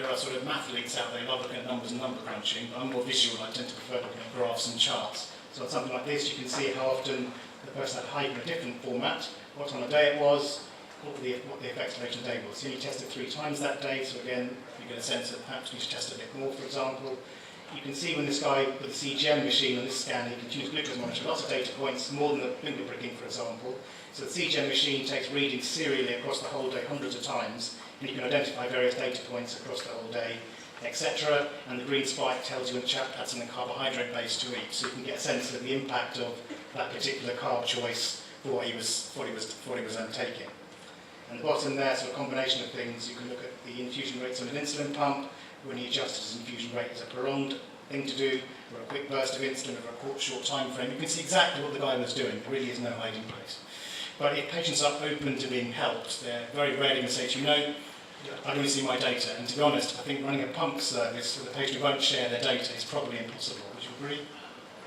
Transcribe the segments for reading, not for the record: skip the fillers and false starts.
are sort of mathletes out there who love looking at numbers and number crunching, but I'm more visual. I tend to prefer looking at graphs and charts. So on something like this, you can see how often the person had height in a different format, what time of day it was, what the effects duration day was. So you tested 3 times that day, so again, you get a sense that perhaps you should test a bit more, for example. You can see when this guy with the CGM machine on this scan, he can choose glucose monitor, lots of data points, more than the finger pricking, for example. So the CGM machine takes readings serially across the whole day, hundreds of times, and you can identify various data points across the whole day, etc. And the green spike tells you when the chap had something carbohydrate-based to eat, so you can get a sense of the impact of that particular carb choice for what he was taking. And the bottom there, so a combination of things. You can look at the infusion rates on an insulin pump, when he adjusted his infusion rate as a prolonged thing to do, or a quick burst of insulin over a short time frame. You can see exactly what the guy was doing. There really is no hiding place. But if patients are open to being helped, they're very rarely going to say to you, no, I don't see my data. And to be honest, I think running a pump service with a patient who won't share their data is probably impossible. Would you agree?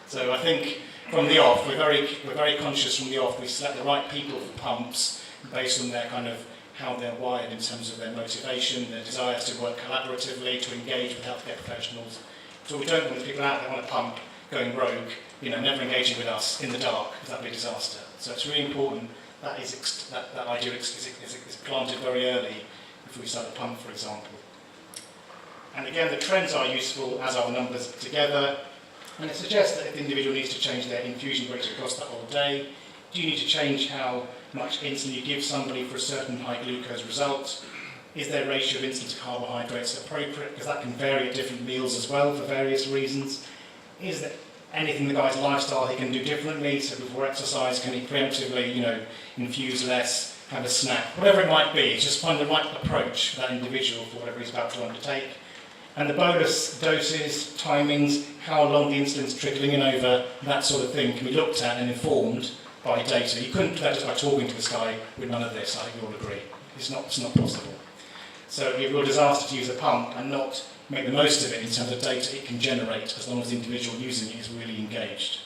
So I think from the off, we're very conscious from the off. We select the right people for pumps based on their kind of how they're wired in terms of their motivation, their desires to work collaboratively, to engage with healthcare professionals. So we don't want the people out there on a pump going rogue, never engaging with us in the dark, because that would be a disaster. So it's really important that idea is planted very early before we start a pump, for example. And again, the trends are useful, as are the numbers together. And it suggests that if the individual needs to change their infusion rate across the whole day, do you need to change how much insulin you give somebody for a certain high glucose result? Is their ratio of insulin to carbohydrates appropriate? Because that can vary at different meals as well for various reasons. Is there anything in the guy's lifestyle he can do differently? So before exercise, can he preemptively, infuse less, have a snack? Whatever it might be, just find the right approach for that individual for whatever he's about to undertake. And the bolus doses, timings, how long the insulin's trickling in over, that sort of thing can be looked at and informed by data. You couldn't do that just by talking to this guy with none of this, I think you all agree. It's not possible. So it would be a real disaster to use a pump and not make the most of it in terms of data it can generate as long as the individual using it is really engaged.